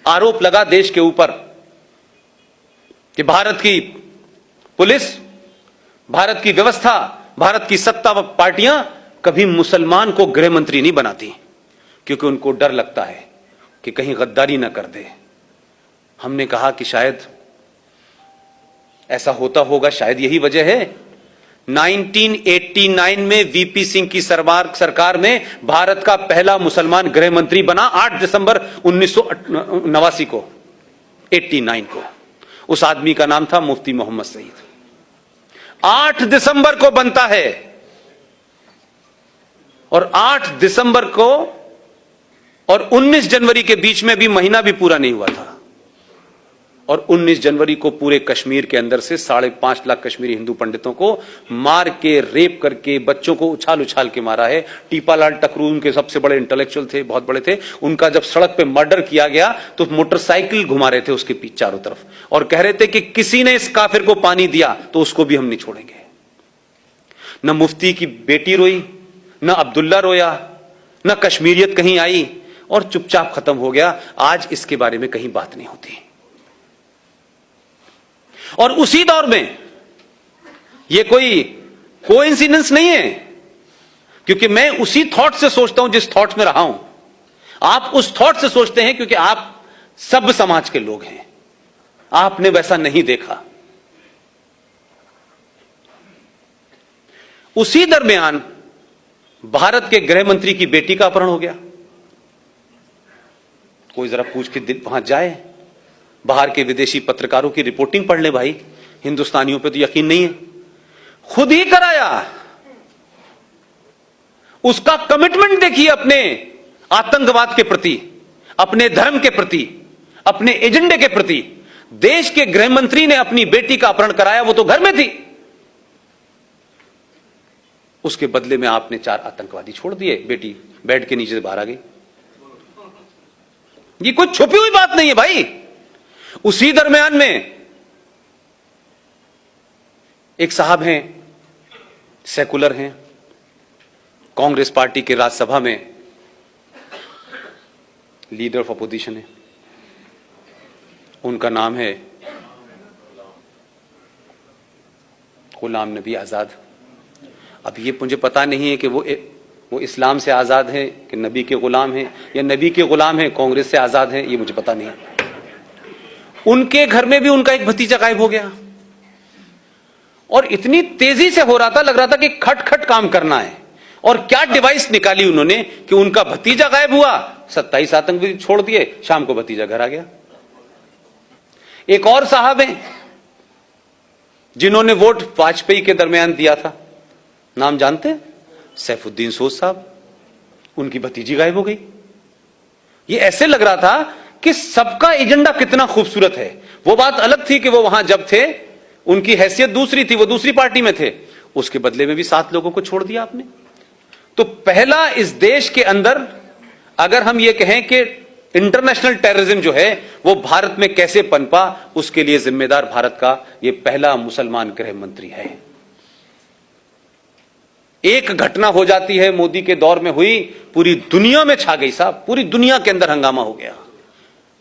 आरोप लगा देश के ऊपर कि भारत की पुलिस, भारत की व्यवस्था, भारत की सत्ता व पार्टियां कभी मुसलमान को गृह मंत्री नहीं बनाती, क्योंकि उनको डर लगता है कि कहीं गद्दारी ना कर दे। हमने कहा कि शायद ऐसा होता होगा, शायद यही वजह है 1989 में वीपी सिंह की सरकार में भारत का पहला मुसलमान गृह मंत्री बना 8 दिसंबर 1989 को, 89 को। उस आदमी का नाम था मुफ्ती मोहम्मद सईद। 8 दिसंबर को बनता है और 8 दिसंबर को और 19 जनवरी के बीच में भी महीना भी पूरा नहीं हुआ था, और 19 जनवरी को पूरे कश्मीर के अंदर से 5.5 लाख कश्मीरी हिंदू पंडितों को मार के, रेप करके, बच्चों को उछाल उछाल के मारा है। टीपालाल टकरू उनके सबसे बड़े इंटेलेक्चुअल थे, बहुत बड़े थे। उनका जब सड़क पे मर्डर किया गया तो मोटरसाइकिल घुमा रहे थे उसके पीछे चारों तरफ, और कह रहे थे कि किसी ने इस काफिर को पानी दिया तो उसको भी हम नहीं छोड़ेंगे। न मुफ्ती की बेटी रोई, न अब्दुल्ला रोया, न कश्मीरियत कहीं आई, और चुपचाप खत्म हो गया। आज इसके बारे में कहीं बात नहीं होती। और उसी दौर में यह कोई कोइंसिडेंस नहीं है, क्योंकि मैं उसी थॉट से सोचता हूं जिस थॉट में रहा हूं। आप उस थॉट से सोचते हैं क्योंकि आप सब समाज के लोग हैं, आपने वैसा नहीं देखा। उसी दरमियान भारत के गृह मंत्री की बेटी का अपहरण हो गया। कोई जरा पूछ के वहां जाए, बाहर के विदेशी पत्रकारों की रिपोर्टिंग पढ़ ले भाई, हिंदुस्तानियों पे तो यकीन नहीं है। खुद ही कराया। उसका कमिटमेंट देखिए अपने आतंकवाद के प्रति, अपने धर्म के प्रति, अपने एजेंडे के प्रति। देश के गृह मंत्री ने अपनी बेटी का अपहरण कराया, वो तो घर में थी। उसके बदले में आपने 4 आतंकवादी छोड़ दिए, बेटी बेड के नीचे से बाहर आ गई। ये कोई छुपी हुई बात नहीं है भाई। उसी दरमियान में एक साहब हैं, सेकुलर हैं, कांग्रेस पार्टी के राज्यसभा में लीडर ऑफ अपोजिशन है। उनका नाम है गुलाम नबी आजाद। अब ये मुझे पता नहीं है कि वो इस्लाम से आजाद है कि नबी के गुलाम हैं, या नबी के गुलाम हैं कांग्रेस से आजाद हैं, ये मुझे पता नहीं। उनके घर में भी उनका एक भतीजा गायब हो गया, और इतनी तेजी से हो रहा था, लग रहा था कि खट खट काम करना है। और क्या डिवाइस निकाली उन्होंने कि उनका भतीजा गायब हुआ, 27 आतंकवादी छोड़ दिए, शाम को भतीजा घर आ गया। एक और साहब हैं जिन्होंने वोट वाजपेयी के दरमियान दिया था, नाम जानते हैं? सैफुद्दीन सोज साहब। उनकी भतीजी गायब हो गई। ये ऐसे लग रहा था कि सबका एजेंडा कितना खूबसूरत है। वो बात अलग थी कि वो वहां जब थे उनकी हैसियत दूसरी थी, वो दूसरी पार्टी में थे। उसके बदले में भी 7 लोगों को छोड़ दिया आपने। तो पहला इस देश के अंदर अगर हम ये कहें कि इंटरनेशनल टेररिज्म जो है वो भारत में कैसे पनपा, उसके लिए जिम्मेदार भारत का ये पहला मुसलमान गृह मंत्री है। एक घटना हो जाती है, मोदी के दौर में हुई, पूरी दुनिया में छा गई साहब, पूरी दुनिया के अंदर हंगामा हो गया।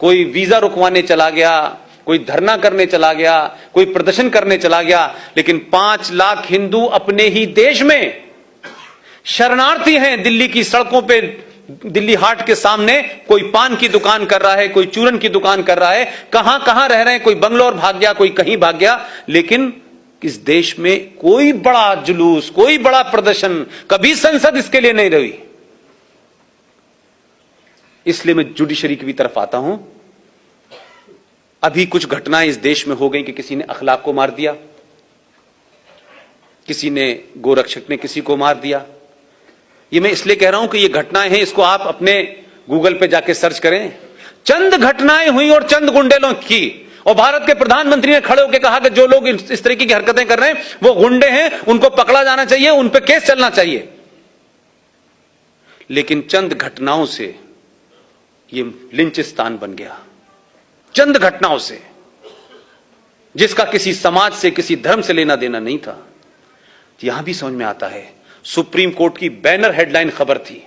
कोई वीजा रुकवाने चला गया, कोई धरना करने चला गया, कोई प्रदर्शन करने चला गया, लेकिन 5 लाख हिंदू अपने ही देश में शरणार्थी हैं। दिल्ली की सड़कों पे, दिल्ली हाट के सामने कोई पान की दुकान कर रहा है, कोई चूरन की दुकान कर रहा है, कहां कहां रह रहे हैं, कोई बंगलोर भाग गया, कोई कहीं भाग गया। लेकिन इस देश में कोई बड़ा जुलूस, कोई बड़ा प्रदर्शन, कभी संसद इसके लिए नहीं रही। इसलिए मैं जुडिशरी की भी तरफ आता हूं। अभी कुछ घटनाएं इस देश में हो गई कि किसी ने अखलाक को मार दिया, किसी ने, गोरक्षक ने किसी को मार दिया। ये मैं इसलिए कह रहा हूं कि ये घटनाएं हैं, इसको आप अपने गूगल पे जाके सर्च करें। चंद घटनाएं हुई और चंद गुंडे की, और भारत के प्रधानमंत्री ने खड़े होकर कहा कि जो लोग इस तरीके की हरकतें कर रहे हैं वो गुंडे हैं, उनको पकड़ा जाना चाहिए, उन पे केस चलना चाहिए। लेकिन चंद घटनाओं से ये लिंचिस्तान बन गया। चंद घटनाओं से, जिसका किसी समाज से, किसी धर्म से लेना देना नहीं था। यहां भी समझ में आता है, सुप्रीम कोर्ट की बैनर हेडलाइन खबर थी